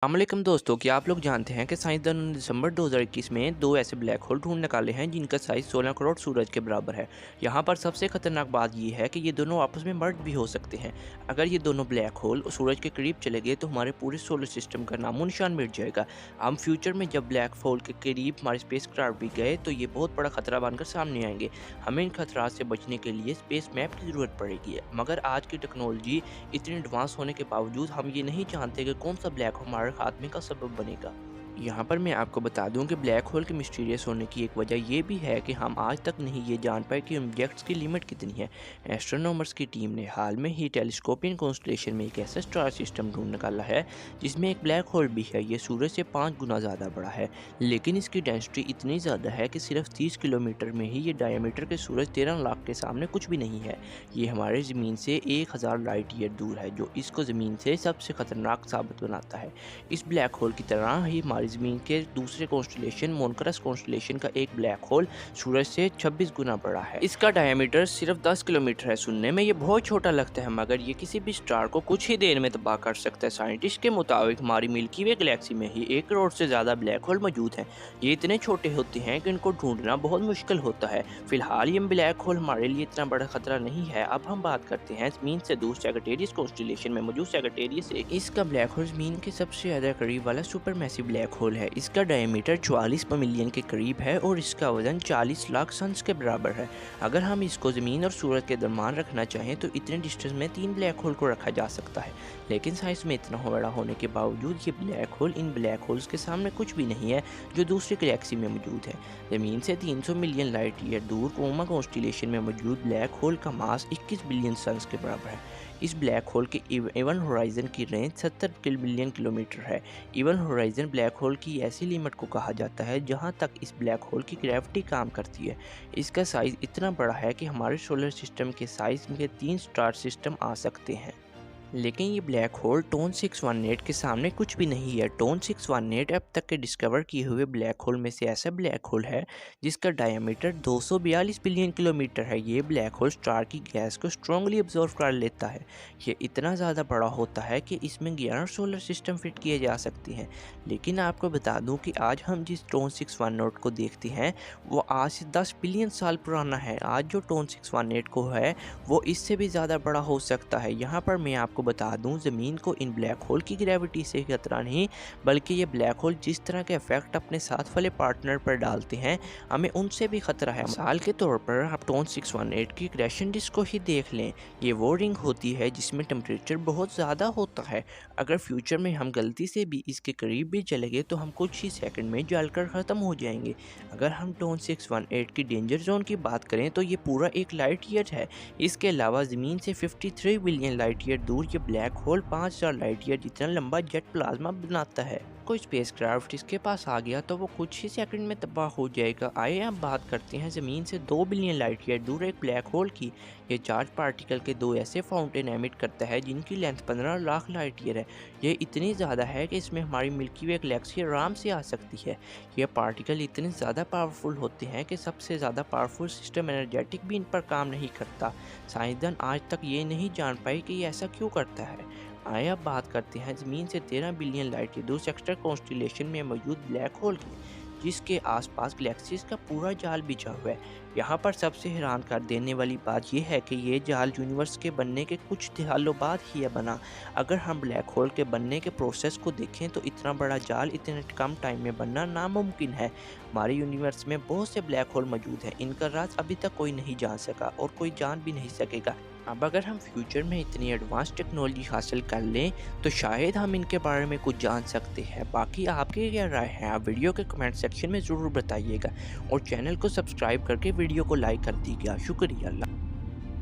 अस्सलामुअलैकुम दोस्तों, क्या आप लोग जानते हैं कि साइंसदानों ने दिसंबर 2021 में दो ऐसे ब्लैक होल ढूंढ निकाले हैं जिनका साइज 16 करोड़ सूरज के बराबर है। यहाँ पर सबसे खतरनाक बात यह है कि ये दोनों आपस में मर्ज भी हो सकते हैं। अगर ये दोनों ब्लैक होल सूरज के करीब चले गए तो हमारे पूरे सोलर सिस्टम का नामो निशान मिट जाएगा। हम फ्यूचर में जब ब्लैक होल के करीब हमारे स्पेस क्राफ्ट भी गए तो ये बहुत बड़ा खतरा बनकर सामने आएंगे। हमें इन खतरात से बचने के लिए स्पेस मैप की ज़रूरत पड़ेगी, मगर आज की टेक्नोलॉजी इतनी एडवांस होने के बावजूद हम ये नहीं जानते कि कौन सा ब्लैक हमारे खात्मे का सबब बनेगा। यहाँ पर मैं आपको बता दूं कि ब्लैक होल के मिस्टीरियस होने की एक वजह यह भी है कि हम आज तक नहीं ये जान पाए कि ऑब्जेक्ट्स की लिमिट कितनी है। एस्ट्रोनॉमर्स की टीम ने हाल में ही टेलीस्कोपियन कॉन्स्टलेशन में एक ऐसा स्टार सिस्टम ढूंढ निकाला है जिसमें एक ब्लैक होल भी है। ये सूरज से 5 गुना ज़्यादा बड़ा है, लेकिन इसकी डेंसिटी इतनी ज़्यादा है कि सिर्फ 30 किलोमीटर में ही ये डायमीटर के सूरज 13 लाख के सामने कुछ भी नहीं है। ये हमारे ज़मीन से 1000 लाइट ईयर दूर है, जो इसको ज़मीन से सबसे खतरनाक साबित बनाता है। इस ब्लैक होल की तरह ही हमारी ज़मीन के दूसरे कॉन्स्टलेशन मोनकरस कॉन्स्टलेशन का एक ब्लैक होल सूरज से 26 गुना बड़ा है। इसका डायमीटर सिर्फ 10 किलोमीटर है। सुनने में ये बहुत छोटा लगता है, मगर ये किसी भी स्टार को कुछ ही देर में तबाह कर सकता है। साइंटिस्ट के मुताबिक हमारी मिल्की वे गैलेक्सी में ही 1 करोड़ से ज़्यादा ब्लैक होल मौजूद हैं। ये इतने छोटे होते हैं कि इनको ढूंढना बहुत मुश्किल होता है। फिलहाल ये ब्लैक होल हमारे लिए इतना बड़ा खतरा नहीं है। अब हम बात करते हैं ज़मीन से दूर सैजिटेरियस कॉन्स्टलेशन में मौजूद सैजिटेरियस। इसका ब्लैक होल ज़मीन के सबसे ज़्यादा करीब वाला सुपर मैसिव ब्लैक होल है। इसका डायमीटर 44 मिलियन के करीब है और इसका वजन 40 लाख सन्स के बराबर है। अगर हम इसको ज़मीन और सूरज के दरमियान रखना चाहें तो इतने डिस्टेंस में 3 ब्लैक होल को रखा जा सकता है, लेकिन साइज में इतना बड़ा होने के बावजूद ये ब्लैक होल इन ब्लैक होल्स के सामने कुछ भी नहीं है जो दूसरी गैलेक्सी में मौजूद है। ज़मीन से 300 मिलियन लाइट ईयर दूर कोमा कॉन्स्टलेशन में मौजूद ब्लैक होल का मास 21 बिलियन सन्स के बराबर है। इस ब्लैक होल के इवन होराइजन की रेंज 70 बिलियन किलोमीटर है। इवन होराइजन ब्लैक होल की ऐसी लिमिट को कहा जाता है जहां तक इस ब्लैक होल की ग्रेविटी काम करती है। इसका साइज इतना बड़ा है कि हमारे सोलर सिस्टम के साइज में 3 स्टार सिस्टम आ सकते हैं। लेकिन ये ब्लैक होल टोन 618 के सामने कुछ भी नहीं है। टोन 618 अब तक के डिस्कवर किए हुए ब्लैक होल में से ऐसा ब्लैक होल है जिसका डायमीटर 242 बिलियन किलोमीटर है। ये ब्लैक होल स्टार की गैस को स्ट्रांगली ऑब्जर्व कर लेता है। ये इतना ज़्यादा बड़ा होता है कि इसमें 11 सोलर सिस्टम फिट किए जा सकते हैं। लेकिन आपको बता दूं कि आज हम जिस टोन 618 को देखते हैं वो आज से 10 बिलियन साल पुराना है। आज जो टोन 618 को है वो इससे भी ज़्यादा बड़ा हो सकता है। यहाँ पर मैं आपको बता दूं, ज़मीन को इन ब्लैक होल की ग्रेविटी से खतरा नहीं, बल्कि ये ब्लैक होल जिस तरह के इफेक्ट अपने साथ वाले पार्टनर पर डालते हैं हमें उनसे भी खतरा है। मिसाल के तौर पर आप टोन 618 की क्रेशन डिस्क को ही देख लें। ये वो रिंग होती है जिसमें टेम्परेचर बहुत ज़्यादा होता है। अगर फ्यूचर में हम गलती से भी इसके करीब भी चले गए तो हम कुछ ही सेकंड में जलकर ख़त्म हो जाएंगे। अगर हम टोन 618 की डेंजर जोन की बात करें तो ये पूरा एक लाइट ईयर है। इसके अलावा ज़मीन से 53 बिलियन लाइट ईयर दूर ये ब्लैक होल 5000 लाइट ईयर जितना लंबा जेट प्लाज्मा बनाता है। कोई स्पेसक्राफ्ट इसके पास आ गया तो वो कुछ ही सेकंड में तबाह हो जाएगा। आइए अब बात करते हैं ज़मीन से 2 बिलियन लाइट ईयर दूर एक ब्लैक होल की। ये चार्ज पार्टिकल के 2 ऐसे फाउंटेन एमिट करता है जिनकी लेंथ 15 लाख लाइट ईयर है। ये इतनी ज़्यादा है कि इसमें हमारी मिल्की वे गैलेक्सी आराम से आ सकती है। ये पार्टिकल इतने ज़्यादा पावरफुल होते हैं कि सबसे ज़्यादा पावरफुल सिस्टम एनर्जेटिक भी इन पर काम नहीं करता। साइंसदान आज तक ये नहीं जान पाए कि ये ऐसा क्यों करता है। आइए अब बात करते हैं ज़मीन से 13 बिलियन लाइट ईयर दूर सेक्टर कॉन्स्टलेशन में मौजूद ब्लैक होल की, जिसके आसपास गैलेक्सीज का पूरा जाल बिछा हुआ है। यहाँ पर सबसे हैरान कर देने वाली बात यह है कि ये जाल यूनिवर्स के बनने के कुछ दहालों बाद ही बना। अगर हम ब्लैक होल के बनने के प्रोसेस को देखें तो इतना बड़ा जाल इतने कम टाइम में बनना नामुमकिन है। हमारे यूनिवर्स में बहुत से ब्लैक होल मौजूद हैं। इनका राज अभी तक कोई नहीं जान सका और कोई जान भी नहीं सकेगा। अब अगर हम फ्यूचर में इतनी एडवांस टेक्नोलॉजी हासिल कर लें तो शायद हम इनके बारे में कुछ जान सकते हैं। बाकी आपकी क्या राय है, आप वीडियो के कमेंट सेक्शन में ज़रूर बताइएगा और चैनल को सब्सक्राइब करके वीडियो को लाइक कर दीजिएगा। शुक्रिया।